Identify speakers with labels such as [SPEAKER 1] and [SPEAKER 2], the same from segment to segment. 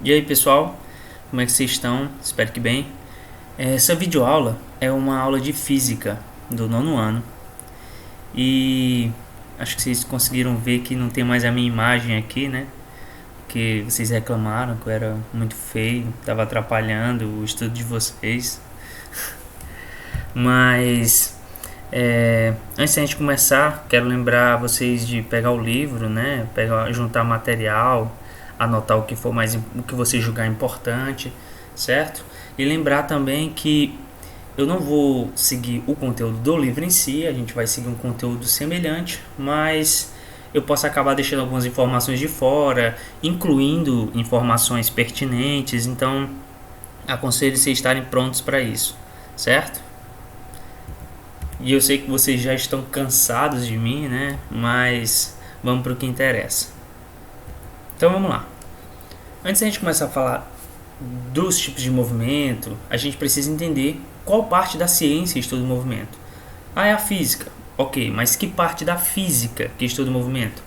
[SPEAKER 1] E aí pessoal, como é que vocês estão? Espero que bem. Essa videoaula é uma aula de física do nono ano e acho que vocês conseguiram ver que não tem mais a minha imagem aqui, né? Porque vocês reclamaram que eu era muito feio, estava atrapalhando o estudo de vocês. Mas antes da gente começar, quero lembrar vocês de pegar o livro, né? Juntar material, anotar o que for o que você julgar importante, certo? E lembrar também que eu não vou seguir o conteúdo do livro em si, a gente vai seguir um conteúdo semelhante, mas eu posso acabar deixando algumas informações de fora, incluindo informações pertinentes, então aconselho vocês estarem prontos para isso, certo? E eu sei que vocês já estão cansados de mim, né? Mas vamos para o que interessa. Então vamos lá. Antes da gente começar a falar dos tipos de movimento, a gente precisa entender qual parte da ciência estuda o movimento. Ah, é a física. Ok, mas que parte da física que estuda o movimento?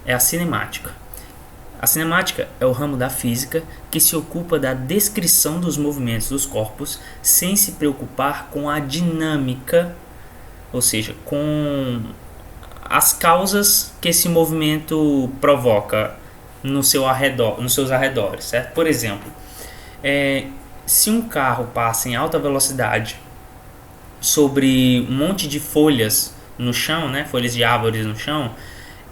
[SPEAKER 1] É a cinemática. A cinemática é o ramo da física que se ocupa da descrição dos movimentos dos corpos sem se preocupar com a dinâmica, ou seja, com as causas que esse movimento provoca no seu arredor, nos seus arredores, certo? Por exemplo, se um carro passa em alta velocidade sobre um monte de folhas no chão, né, folhas de árvores no chão,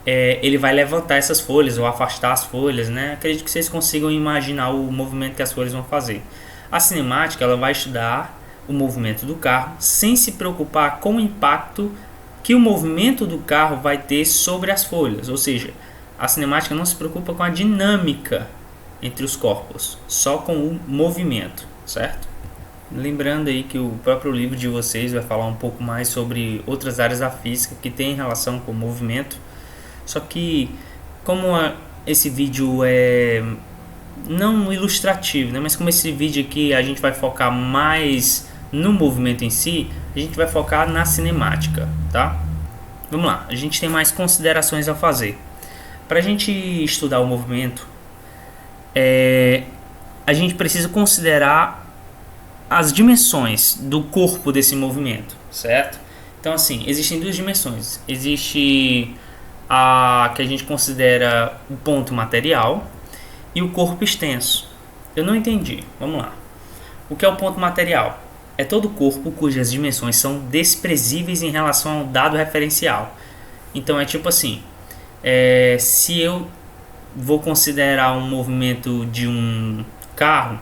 [SPEAKER 1] ele vai levantar essas folhas ou afastar as folhas, né? Acredito que vocês consigam imaginar o movimento que as folhas vão fazer. A cinemática ela vai estudar o movimento do carro sem se preocupar com o impacto que o movimento do carro vai ter sobre as folhas, ou seja, a cinemática não se preocupa com a dinâmica entre os corpos, só com o movimento, certo? Lembrando aí que o próprio livro de vocês vai falar um pouco mais sobre outras áreas da física que tem relação com o movimento, só que como esse vídeo é não ilustrativo, né, mas como esse vídeo aqui a gente vai focar mais no movimento em si, a gente vai focar na cinemática, tá? Vamos lá, a gente tem mais considerações a fazer. Para a gente estudar o movimento, a gente precisa considerar as dimensões do corpo desse movimento, certo? Então assim, existem duas dimensões. Existe a que a gente considera o ponto material e o corpo extenso. Eu não entendi, vamos lá. O que é o ponto material? É todo o corpo cujas dimensões são desprezíveis em relação ao dado referencial. Então é tipo assim, se eu vou considerar um movimento de um carro,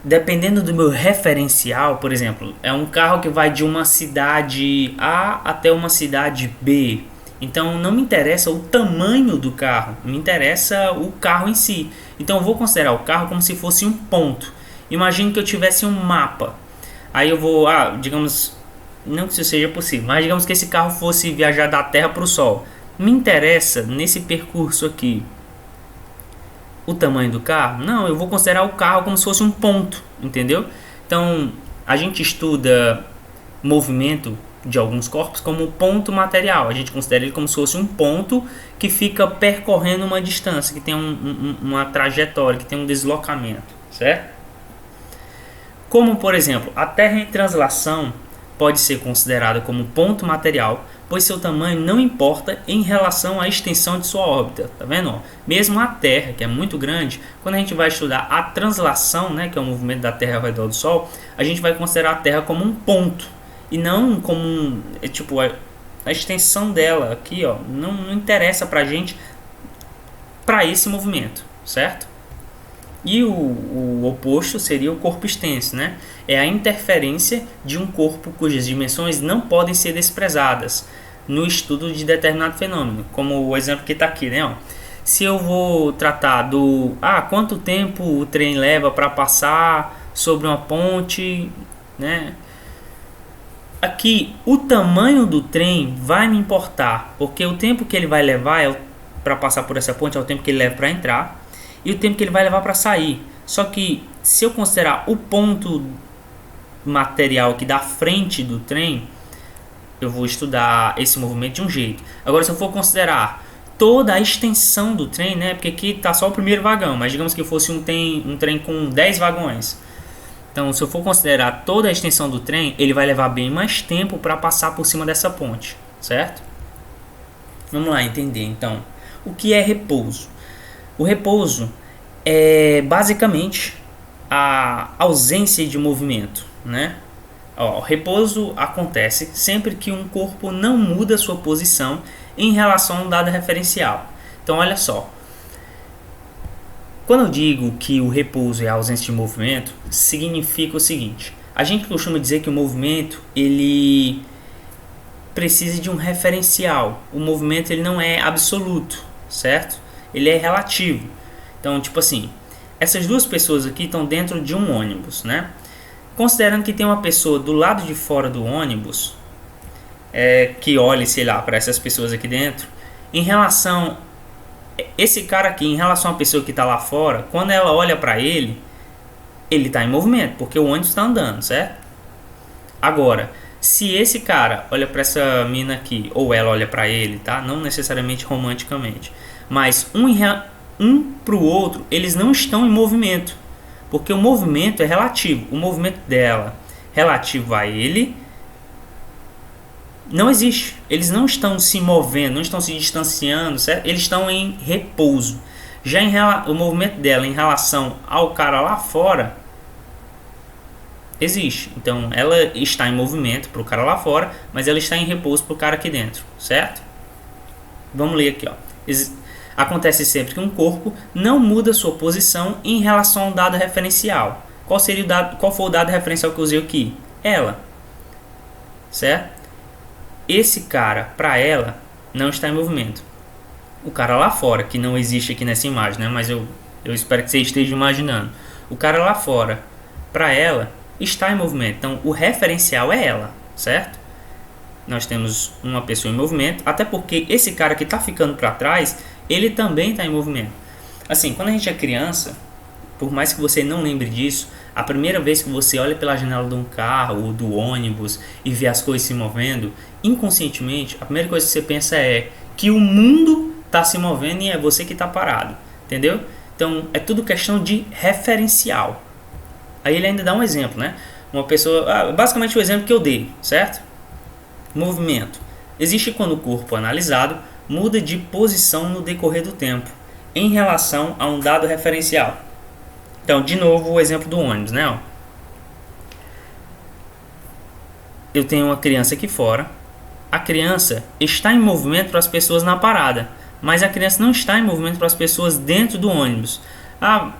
[SPEAKER 1] dependendo do meu referencial, por exemplo, é um carro que vai de uma cidade A até uma cidade B. Então não me interessa o tamanho do carro, me interessa o carro em si. Então eu vou considerar o carro como se fosse um ponto. Imagine que eu tivesse um mapa. Aí eu vou, digamos, não que isso seja possível, mas digamos que esse carro fosse viajar da Terra para o Sol. Me interessa nesse percurso aqui o tamanho do carro? Não, eu vou considerar o carro como se fosse um ponto, entendeu? Então a gente estuda movimento de alguns corpos como ponto material. A gente considera ele como se fosse um ponto que fica percorrendo uma distância, que tem uma trajetória, que tem um deslocamento, certo? Como, por exemplo, a Terra em translação pode ser considerada como ponto material, pois seu tamanho não importa em relação à extensão de sua órbita. Tá vendo? Mesmo a Terra, que é muito grande, quando a gente vai estudar a translação, né, que é o movimento da Terra ao redor do Sol, a gente vai considerar a Terra como um ponto e não como tipo a extensão dela aqui, ó, não interessa pra gente para esse movimento, certo? E o oposto seria o corpo extenso, né? É a interferência de um corpo cujas dimensões não podem ser desprezadas no estudo de determinado fenômeno, como o exemplo que está aqui, né? Ó, se eu vou tratar do quanto tempo o trem leva para passar sobre uma ponte, né? Aqui o tamanho do trem vai me importar, porque o tempo que ele vai levar para passar por essa ponte é o tempo que ele leva para entrar e o tempo que ele vai levar para sair. Só que se eu considerar o ponto material aqui da frente do trem, eu vou estudar esse movimento de um jeito. Agora, se eu for considerar toda a extensão do trem, né? Porque aqui tá só o primeiro vagão, mas digamos que fosse um trem com 10 vagões. Então, se eu for considerar toda a extensão do trem, ele vai levar bem mais tempo para passar por cima dessa ponte, certo? Vamos lá entender, então, o que é repouso. O repouso é basicamente a ausência de movimento, né? O repouso acontece sempre que um corpo não muda sua posição em relação a um dado referencial. Então, olha só. Quando eu digo que o repouso é a ausência de movimento, significa o seguinte: a gente costuma dizer que o movimento ele precisa de um referencial. O movimento ele não é absoluto, certo? Ele é relativo. Então, tipo assim, essas duas pessoas aqui estão dentro de um ônibus, né? Considerando que tem uma pessoa do lado de fora do ônibus, que olhe, sei lá, para essas pessoas aqui dentro, em relação esse cara aqui, em relação à pessoa que está lá fora, quando ela olha para ele, ele está em movimento, porque o ônibus está andando, certo? Agora, se esse cara olha para essa mina aqui, ou ela olha para ele, tá? Não necessariamente romanticamente, mas um para o outro, eles não estão em movimento, porque o movimento é relativo. O movimento dela relativo a ele não existe. Eles não estão se movendo, não estão se distanciando, certo? Eles estão em repouso. Já o movimento dela em relação ao cara lá fora existe. Então ela está em movimento para o cara lá fora, mas ela está em repouso para o cara aqui dentro, certo? Vamos ler aqui, ó. Acontece sempre que um corpo não muda sua posição em relação a um dado referencial. Qual seria o dado? Qual foi o dado referencial que eu usei aqui? Ela, certo? Esse cara, para ela, não está em movimento. O cara lá fora, que não existe aqui nessa imagem, né? Mas eu espero que você esteja imaginando. O cara lá fora, para ela, está em movimento. Então, o referencial é ela, certo? Nós temos uma pessoa em movimento, até porque esse cara que está ficando para trás, ele também está em movimento. Assim, quando a gente é criança, por mais que você não lembre disso, a primeira vez que você olha pela janela de um carro ou do ônibus e vê as coisas se movendo, inconscientemente, a primeira coisa que você pensa é que o mundo está se movendo e é você que está parado, entendeu? Então, é tudo questão de referencial. Aí ele ainda dá um exemplo, né? Uma pessoa, basicamente o exemplo que eu dei, certo? Movimento. Existe quando o corpo analisado muda de posição no decorrer do tempo, em relação a um dado referencial. Então, de novo, o exemplo do ônibus, né? Ó. Eu tenho uma criança aqui fora. A criança está em movimento para as pessoas na parada, mas a criança não está em movimento para as pessoas dentro do ônibus.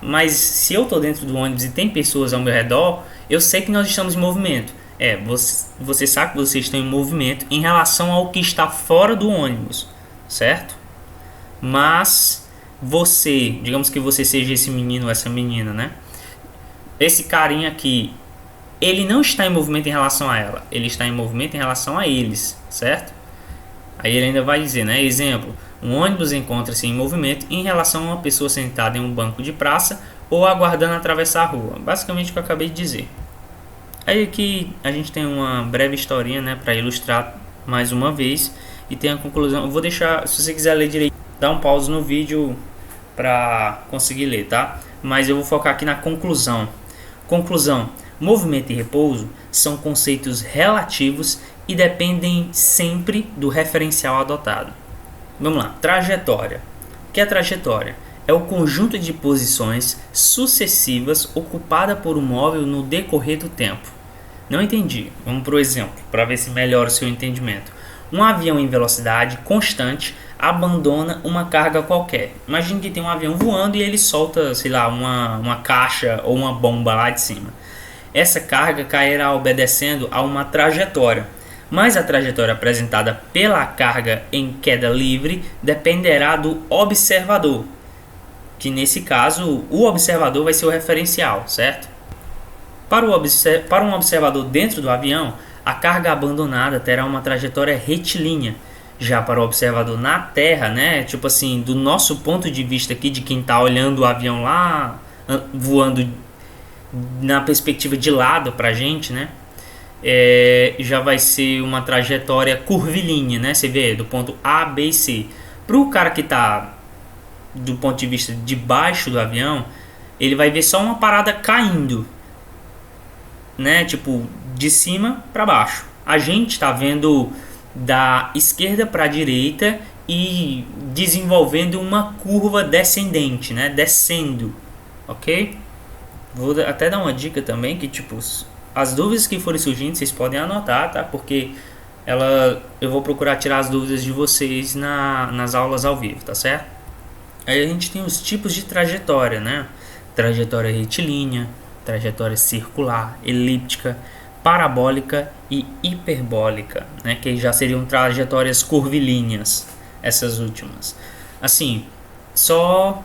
[SPEAKER 1] Mas se eu estou dentro do ônibus e tem pessoas ao meu redor, eu sei que nós estamos em movimento. Você sabe que vocês estão em movimento em relação ao que está fora do ônibus, certo? Mas você, digamos que você seja esse menino ou essa menina, né? Esse carinha aqui, ele não está em movimento em relação a ela, ele está em movimento em relação a eles, certo? Aí ele ainda vai dizer, né? Exemplo, um ônibus encontra-se em movimento em relação a uma pessoa sentada em um banco de praça ou aguardando atravessar a rua. Basicamente o que eu acabei de dizer. Aí aqui a gente tem uma breve historinha, né? Para ilustrar mais uma vez e tem a conclusão. Eu vou deixar, se você quiser ler direito, dá um pause no vídeo para conseguir ler, tá? Mas eu vou focar aqui na conclusão. Conclusão: movimento e repouso são conceitos relativos e dependem sempre do referencial adotado. Vamos lá, trajetória. O que é trajetória? É o conjunto de posições sucessivas ocupada por um móvel no decorrer do tempo. Não entendi. Vamos para o exemplo, para ver se melhora o seu entendimento. Um avião em velocidade constante abandona uma carga qualquer. Imagine que tem um avião voando e ele solta, sei lá, uma caixa ou uma bomba lá de cima. Essa carga cairá obedecendo a uma trajetória, mas a trajetória apresentada pela carga em queda livre dependerá do observador, que nesse caso o observador vai ser o referencial, certo? Para um observador dentro do avião, a carga abandonada terá uma trajetória retilínea. Já para o observador na Terra, né, tipo assim, do nosso ponto de vista aqui, de quem está olhando o avião lá, voando na perspectiva de lado para a gente, né, já vai ser uma trajetória curvilínea, né, você vê, do ponto A, B e C. Para o cara que está do ponto de vista de baixo do avião, ele vai ver só uma parada caindo, né? Tipo, de cima para baixo. A gente está vendo da esquerda para a direita e desenvolvendo uma curva descendente, né? Descendo, ok? Vou até dar uma dica também que, tipo, as dúvidas que forem surgindo, vocês podem anotar, tá? Porque eu vou procurar tirar as dúvidas de vocês nas aulas ao vivo, tá certo? Aí a gente tem os tipos de trajetória, né? Trajetória retilínea, trajetória circular, elíptica, parabólica e hiperbólica, né? Que já seriam trajetórias curvilíneas, essas últimas. Assim, só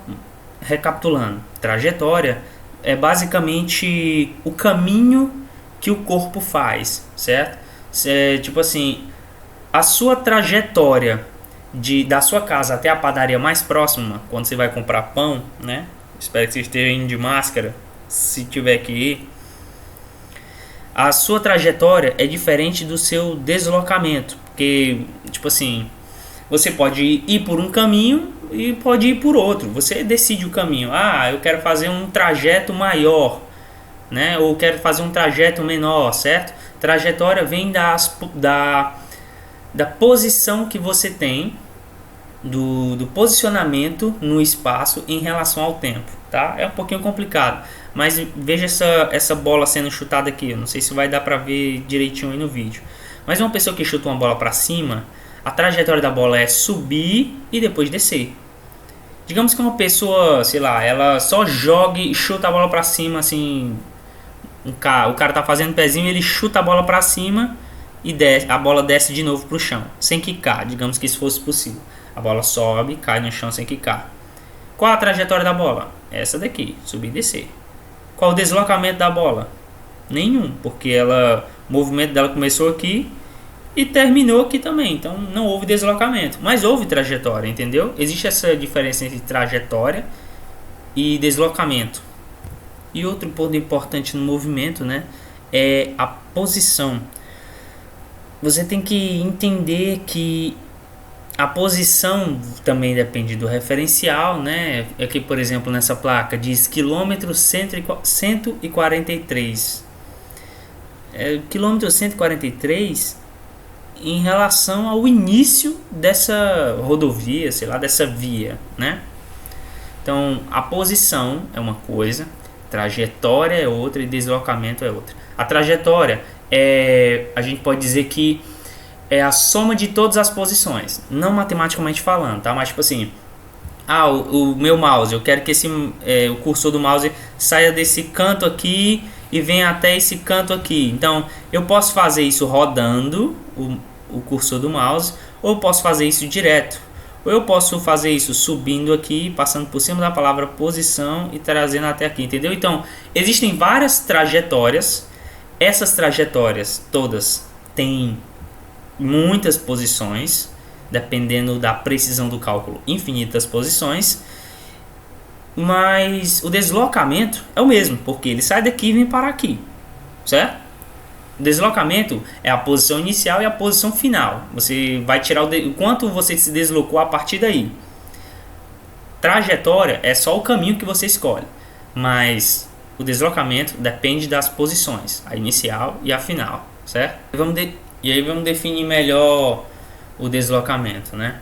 [SPEAKER 1] recapitulando, trajetória é basicamente o caminho que o corpo faz, certo? Tipo assim, a sua trajetória da sua casa até a padaria mais próxima, quando você vai comprar pão, né? Espero que você esteja indo de máscara, se tiver que ir. A sua trajetória é diferente do seu deslocamento, porque, tipo assim, você pode ir por um caminho e pode ir por outro. Você decide o caminho. Ah, eu quero fazer um trajeto maior, né? Ou quero fazer um trajeto menor, certo? Trajetória vem da posição que você tem, do posicionamento no espaço em relação ao tempo, tá? É um pouquinho complicado, mas veja essa bola sendo chutada aqui. Eu não sei se vai dar para ver direitinho aí no vídeo. Mas uma pessoa que chuta uma bola para cima, a trajetória da bola é subir e depois descer. Digamos que uma pessoa, sei lá, ela só joga e chuta a bola para cima, assim, o cara tá fazendo pezinho, ele chuta a bola para cima e a bola desce de novo pro chão, sem quicar. Digamos que isso fosse possível. A bola sobe, cai no chão sem quicar. Qual a trajetória da bola? Essa daqui, subir e descer. Qual o deslocamento da bola? Nenhum, porque o movimento dela começou aqui e terminou aqui também. Então não houve deslocamento, mas houve trajetória, entendeu? Existe essa diferença entre trajetória e deslocamento. E outro ponto importante no movimento, né, é a posição. Você tem que entender que a posição também depende do referencial, né? Aqui, por exemplo, nessa placa diz quilômetro 143. Quilômetro 143 em relação ao início dessa rodovia, sei lá, dessa via, né? Então, a posição é uma coisa, trajetória é outra e deslocamento é outra. A trajetória a gente pode dizer que é a soma de todas as posições, não matematicamente falando, tá? Mas tipo assim, o meu mouse, eu quero que o cursor do mouse saia desse canto aqui e venha até esse canto aqui. Então, eu posso fazer isso rodando o cursor do mouse, ou eu posso fazer isso direto. Ou eu posso fazer isso subindo aqui, passando por cima da palavra posição e trazendo até aqui, entendeu? Então, existem várias trajetórias. Essas trajetórias todas têm muitas posições, dependendo da precisão do cálculo, infinitas posições. Mas o deslocamento é o mesmo, porque ele sai daqui e vem parar aqui, certo? O deslocamento é a posição inicial e a posição final. Você vai tirar o quanto você se deslocou a partir daí. Trajetória é só o caminho que você escolhe, mas o deslocamento depende das posições, a inicial e a final, certo? E aí vamos definir melhor o deslocamento, né?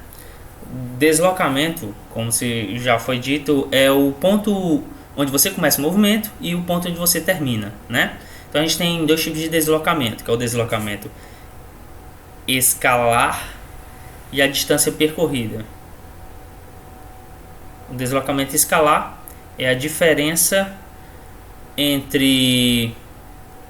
[SPEAKER 1] Deslocamento, como já foi dito, é o ponto onde você começa o movimento e o ponto onde você termina, né? Então a gente tem dois tipos de deslocamento, que é o deslocamento escalar e a distância percorrida. O deslocamento escalar é a diferença entre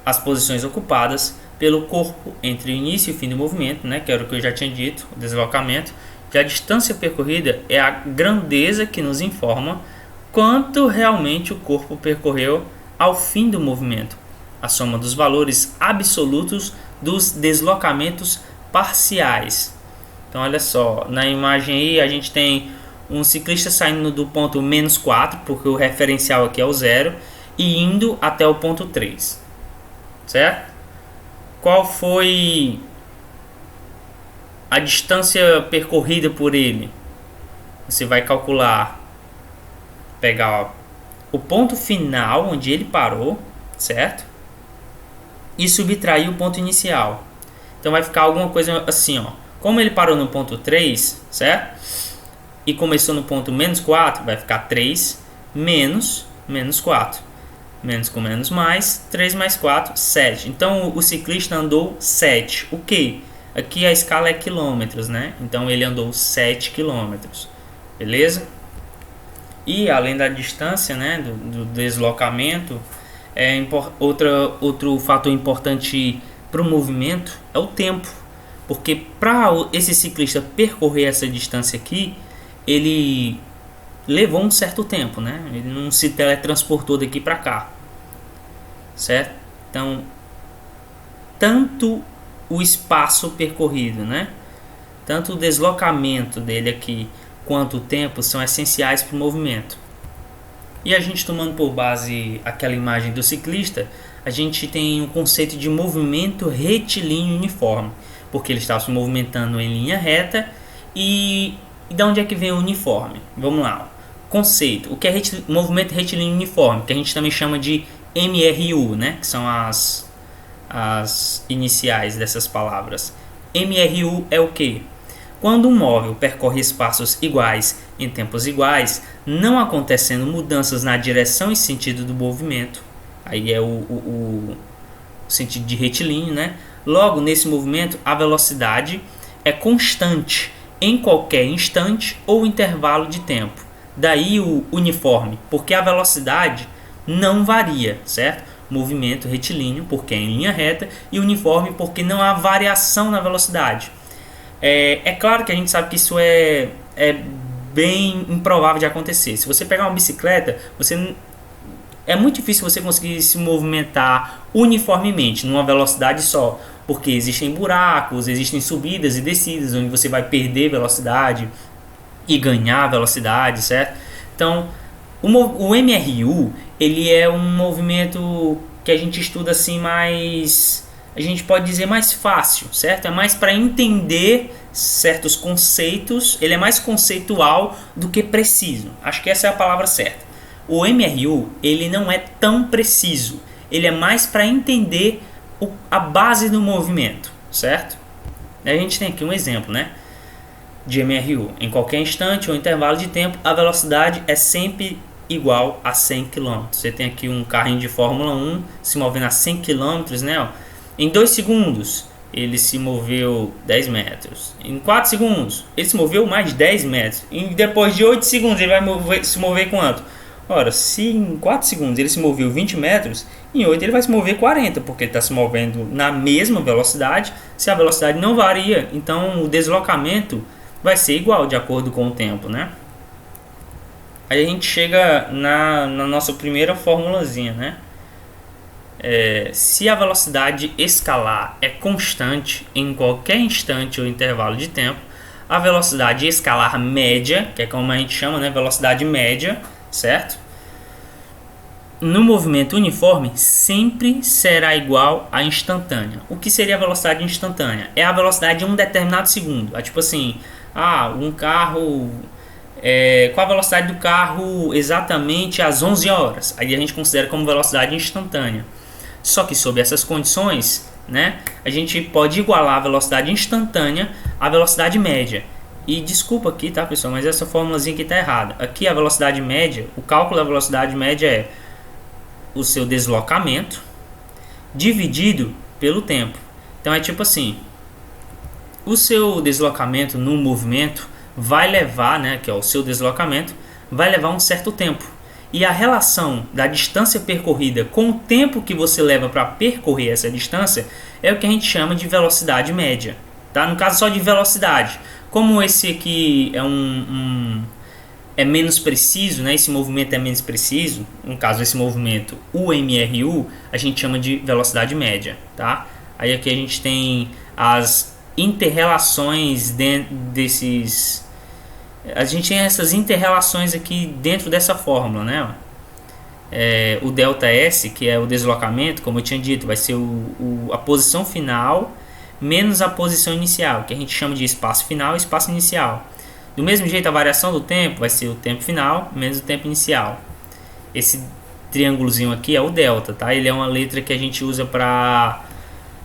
[SPEAKER 1] as posições ocupadas pelo corpo entre o início e o fim do movimento, né, que era o que eu já tinha dito, o deslocamento. Já a distância percorrida é a grandeza que nos informa quanto realmente o corpo percorreu ao fim do movimento, a soma dos valores absolutos dos deslocamentos parciais. Então olha só, na imagem aí a gente tem um ciclista saindo do ponto -4, porque o referencial aqui é o 0, e indo até o ponto 3, certo? Qual foi a distância percorrida por ele? Você vai calcular, pegar o ponto final onde ele parou, certo? E subtrair o ponto inicial. Então vai ficar alguma coisa assim, ó. Como ele parou no ponto 3, certo? E começou no ponto menos 4, vai ficar 3 menos 4. Menos com menos mais, 3 mais 4, 7. Então o ciclista andou 7. O que? Aqui a escala é quilômetros, né? Então ele andou 7 quilômetros. Beleza? E além da distância, né, do deslocamento, outro fator importante para o movimento é o tempo. Porque para esse ciclista percorrer essa distância aqui, ele levou um certo tempo, né? Ele não se teletransportou daqui para cá, certo? Então, tanto o espaço percorrido, né? Tanto o deslocamento dele aqui quanto o tempo são essenciais para o movimento. E a gente tomando por base aquela imagem do ciclista, a gente tem um conceito de movimento retilíneo uniforme, porque ele estava se movimentando em linha reta. E de onde é que vem o uniforme? Vamos lá. Conceito. O que é movimento retilíneo uniforme? Que a gente também chama de MRU, né? Que são as iniciais dessas palavras. MRU é o que? Quando um móvel percorre espaços iguais em tempos iguais, não acontecendo mudanças na direção e sentido do movimento. Aí é o sentido de retilíneo, né? Logo, nesse movimento, a velocidade é constante em qualquer instante ou intervalo de tempo. Daí o uniforme, porque a velocidade não varia, certo? Movimento retilíneo, porque é em linha reta, e uniforme, porque não há variação na velocidade. É claro que a gente sabe que isso é bem improvável de acontecer. Se você pegar uma bicicleta, é muito difícil você conseguir se movimentar uniformemente, numa velocidade só, porque existem buracos, existem subidas e descidas, onde você vai perder velocidade e ganhar velocidade, certo? Então, o MRU, ele é um movimento que a gente estuda assim mais, a gente pode dizer mais fácil, certo? É mais para entender certos conceitos, ele é mais conceitual do que preciso. Acho que essa é a palavra certa. O MRU, ele não é tão preciso, ele é mais para entender a base do movimento, certo? A gente tem aqui um exemplo, né, de MRU. Em qualquer instante ou intervalo de tempo, a velocidade é sempre igual a 100 km. Você tem aqui um carrinho de Fórmula 1 se movendo a 100 km, né? Ó. Em 2 segundos, ele se moveu 10 metros. Em 4 segundos, ele se moveu mais 10 metros. E depois de 8 segundos, ele vai se mover quanto? Ora, se em 4 segundos ele se moveu 20 metros, em 8 ele vai se mover 40, porque ele está se movendo na mesma velocidade. Se a velocidade não varia, então o deslocamento vai ser igual de acordo com o tempo, né? Aí a gente chega na nossa primeira formulazinha, né? Se a velocidade escalar é constante em qualquer instante ou intervalo de tempo, a velocidade escalar média, que é como a gente chama, né? Velocidade média, certo? No movimento uniforme sempre será igual à instantânea. O que seria a velocidade instantânea? É a velocidade de um determinado segundo. É tipo assim, um carro, qual a velocidade do carro exatamente às 11 horas? Aí a gente considera como velocidade instantânea. Só que sob essas condições, né, a gente pode igualar a velocidade instantânea à velocidade média. E desculpa aqui, tá, pessoal, mas essa formulazinha aqui está errada. Aqui a velocidade média, o cálculo da velocidade média é o seu deslocamento dividido pelo tempo. Então é tipo assim, o seu deslocamento no movimento vai levar, né, que é o seu deslocamento, vai levar um certo tempo. E a relação da distância percorrida com o tempo que você leva para percorrer essa distância é o que a gente chama de velocidade média. Tá? No caso só de velocidade. Como esse aqui é menos preciso, né? Esse movimento é menos preciso, no caso esse movimento, o MRU, a gente chama de velocidade média. Tá? Aí aqui a gente tem as interrelações desses... A gente tem essas interrelações aqui dentro dessa fórmula, né? O ΔS, que é o deslocamento, como eu tinha dito, vai ser a posição final menos a posição inicial, que a gente chama de espaço final e espaço inicial. Do mesmo jeito, a variação do tempo vai ser o tempo final menos o tempo inicial. Esse triângulozinho aqui é o delta, tá? Ele é uma letra que a gente usa para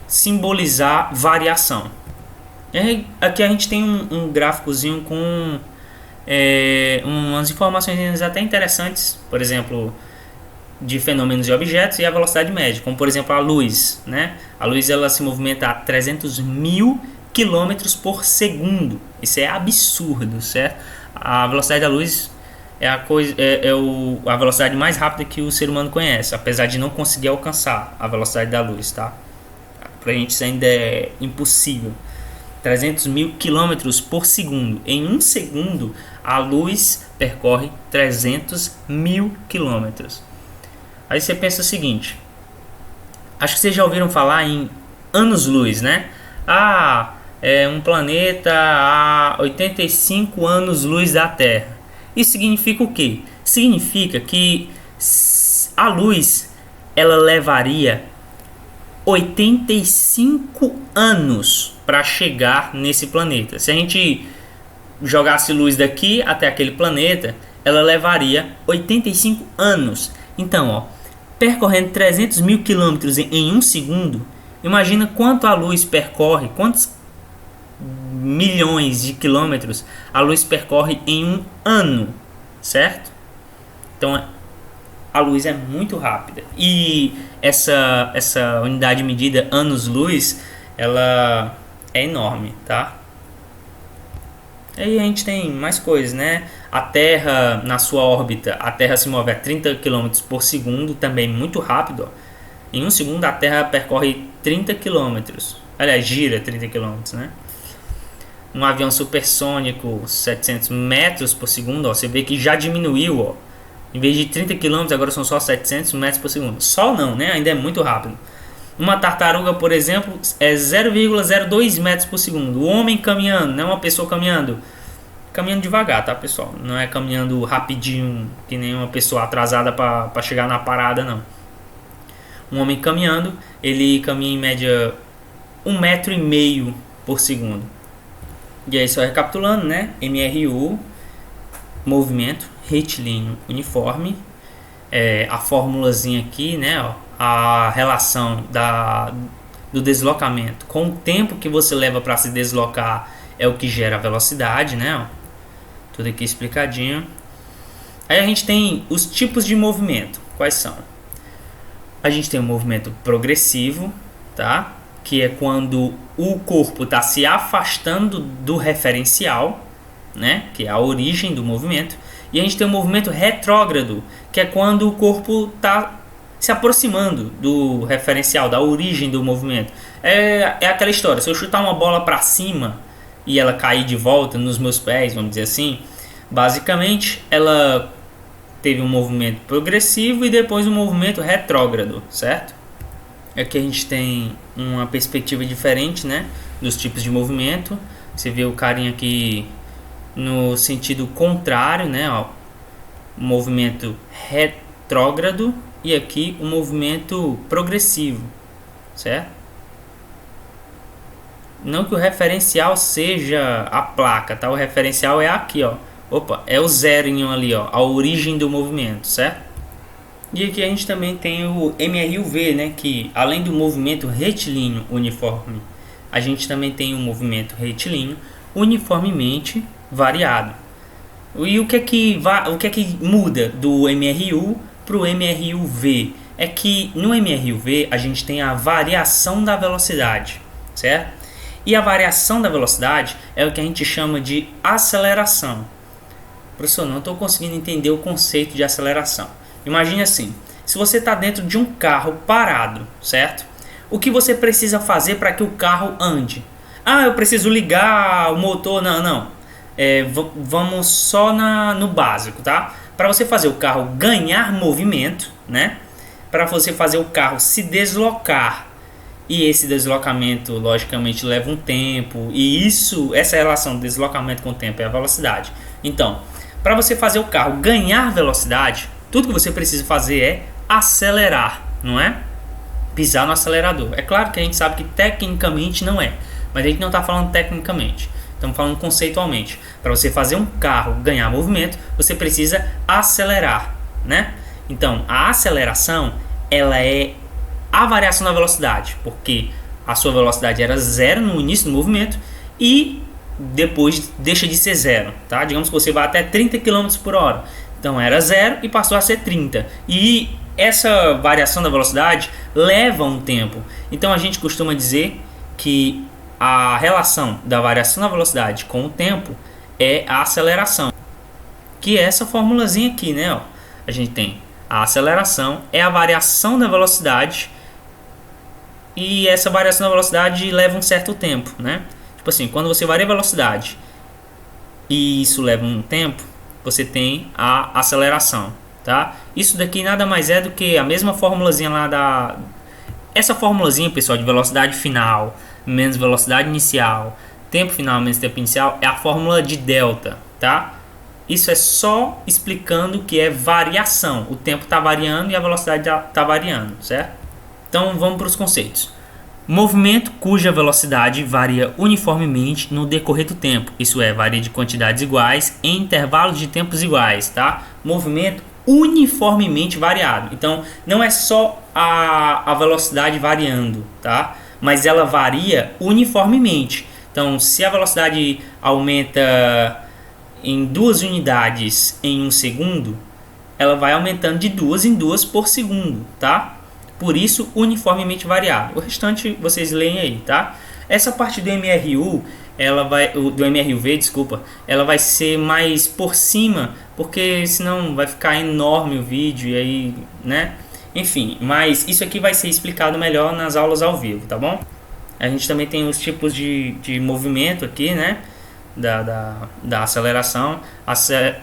[SPEAKER 1] simbolizar variação. E aqui a gente tem um gráficozinho com umas informações até interessantes, por exemplo, de fenômenos e objetos e a velocidade média, como por exemplo a luz, né? A luz ela se movimenta a 300 mil quilômetros por segundo. Isso é absurdo, certo? A velocidade da luz é a velocidade mais rápida que o ser humano conhece, apesar de não conseguir alcançar a velocidade da luz, tá? Pra gente isso ainda é impossível. 300 mil quilômetros por segundo. Em um segundo, a luz percorre 300 mil quilômetros. Aí você pensa o seguinte: acho que vocês já ouviram falar em anos-luz, né? É um planeta a 85 anos-luz da Terra. Isso significa o quê? Significa que a luz ela levaria 85 anos para chegar nesse planeta. Se a gente jogasse luz daqui até aquele planeta, ela levaria 85 anos. Então, ó, percorrendo 300 mil quilômetros em um segundo, imagina quanto a luz percorre, quantos milhões de quilômetros a luz percorre em um ano, certo? Então, a luz é muito rápida. E essa unidade medida anos-luz, ela é enorme, tá? Aí a gente tem mais coisas, né? A Terra, na sua órbita, a Terra se move a 30 km por segundo, também muito rápido. Ó. Em um segundo a Terra percorre 30 km. Aliás, gira 30 km, né? Um avião supersônico, 700 metros por segundo, ó. Você vê que já diminuiu, ó. Em vez de 30 km, agora são só 700 metros por segundo. Só não, né? Ainda é muito rápido. Uma tartaruga, por exemplo, é 0,02 metros por segundo. O homem caminhando, não é uma pessoa caminhando devagar, tá, pessoal? Não é caminhando rapidinho, que nem uma pessoa atrasada para chegar na parada, não. Um homem caminhando, ele caminha em média 1,5 metro por segundo. E aí, só recapitulando, né? MRU, movimento retilíneo uniforme. A formulazinha aqui, né? Ó, a relação do deslocamento com o tempo que você leva para se deslocar é o que gera a velocidade, né? Ó, tudo aqui explicadinho. Aí a gente tem os tipos de movimento. Quais são? A gente tem o movimento progressivo, tá? Que é quando o corpo está se afastando do referencial, né? Que é a origem do movimento. E a gente tem o movimento retrógrado, que é quando o corpo está se aproximando do referencial, da origem do movimento. É aquela história, se eu chutar uma bola para cima e ela cair de volta nos meus pés, vamos dizer assim, basicamente ela teve um movimento progressivo e depois um movimento retrógrado, certo? Aqui a gente tem uma perspectiva diferente, né, dos tipos de movimento. Você vê o carinha aqui no sentido contrário, né, ó, movimento retrógrado, e aqui o movimento progressivo, certo? Não que o referencial seja a placa, tá? O referencial é aqui, ó. Opa, é o zerinho ali, ó, a origem do movimento, certo? E aqui a gente também tem o MRUV, né, que além do movimento retilíneo uniforme, a gente também tem o movimento retilíneo uniformemente variado. E o que é que muda do MRU para o MRUV? É que no MRUV a gente tem a variação da velocidade, certo? E a variação da velocidade é o que a gente chama de aceleração. Professor, não estou conseguindo entender o conceito de aceleração. Imagine assim, se você está dentro de um carro parado, certo? O que você precisa fazer para que o carro ande? Eu preciso ligar o motor. Não. Vamos só no básico, tá? Para você fazer o carro ganhar movimento, né? Para você fazer o carro se deslocar, e esse deslocamento logicamente leva um tempo, e essa relação de deslocamento com o tempo é a velocidade. Então, para você fazer o carro ganhar velocidade, tudo que você precisa fazer é acelerar, não é? Pisar no acelerador. É claro que a gente sabe que tecnicamente não é, mas a gente não está falando tecnicamente. Estamos falando conceitualmente. Para você fazer um carro ganhar movimento, você precisa acelerar, né? Então, a aceleração, ela é a variação da velocidade, porque a sua velocidade era zero no início do movimento e depois deixa de ser zero, tá? Digamos que você vai até 30 km por hora. Então era zero e passou a ser 30. E essa variação da velocidade leva um tempo. Então a gente costuma dizer que a relação da variação da velocidade com o tempo é a aceleração. Que é essa formulazinha aqui, né? Ó, a gente tem a aceleração, é a variação da velocidade. E essa variação da velocidade leva um certo tempo, né? Tipo assim, quando você varia a velocidade e isso leva um tempo, você tem a aceleração, tá? Isso daqui nada mais é do que a mesma formulazinha lá da... Essa formulazinha, pessoal, de velocidade final menos velocidade inicial, tempo final menos tempo inicial, é a fórmula de delta, tá? Isso é só explicando o que é variação. O tempo está variando e a velocidade está variando, certo? Então vamos para os conceitos. Movimento cuja velocidade varia uniformemente no decorrer do tempo. Isso é, varia de quantidades iguais em intervalos de tempos iguais, tá? Movimento uniformemente variado. Então não é só a velocidade variando, tá? Mas ela varia uniformemente. Então se a velocidade aumenta em 2 unidades em 1 segundo, ela vai aumentando de 2 em 2 por segundo, tá? Por isso, uniformemente variado. O restante vocês leem aí, tá? Essa parte do MRU, do MRUV, desculpa, ela vai ser mais por cima, porque senão vai ficar enorme o vídeo e aí, né? Enfim, mas isso aqui vai ser explicado melhor nas aulas ao vivo, tá bom? A gente também tem os tipos de movimento aqui, né? Da aceleração,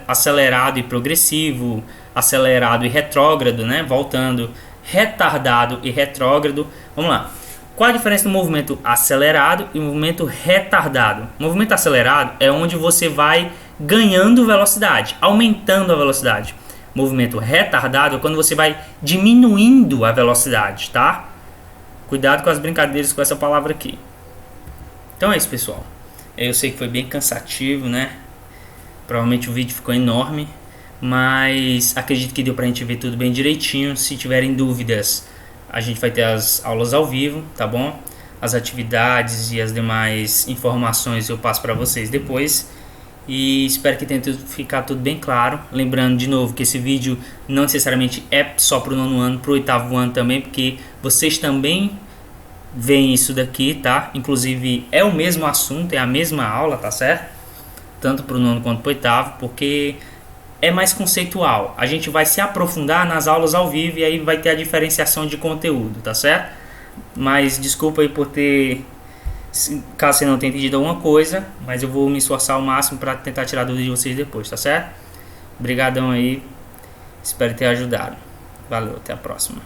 [SPEAKER 1] acelerado e progressivo, acelerado e retrógrado, né? Voltando, retardado e retrógrado. Vamos lá. Qual a diferença do movimento acelerado e movimento retardado? O movimento acelerado é onde você vai ganhando velocidade, aumentando a velocidade. Movimento retardado é quando você vai diminuindo a velocidade, tá? Cuidado com as brincadeiras com essa palavra aqui. Então é isso, pessoal. Eu sei que foi bem cansativo, né? Provavelmente o vídeo ficou enorme, mas acredito que deu pra gente ver tudo bem direitinho. Se tiverem dúvidas, a gente vai ter as aulas ao vivo, tá bom? As atividades e as demais informações eu passo para vocês depois. E espero que tenha ficado tudo bem claro. Lembrando de novo que esse vídeo não necessariamente é só para o 9º ano, para o 8º ano também, porque vocês também veem isso daqui, tá? Inclusive é o mesmo assunto, é a mesma aula, tá certo? Tanto para o 9º quanto para o 8º, porque é mais conceitual. A gente vai se aprofundar nas aulas ao vivo e aí vai ter a diferenciação de conteúdo, tá certo? Mas desculpa aí por ter... Caso você não tenha entendido alguma coisa, mas eu vou me esforçar ao máximo para tentar tirar dúvidas de vocês depois, tá certo? Obrigadão aí, espero ter ajudado. Valeu, até a próxima.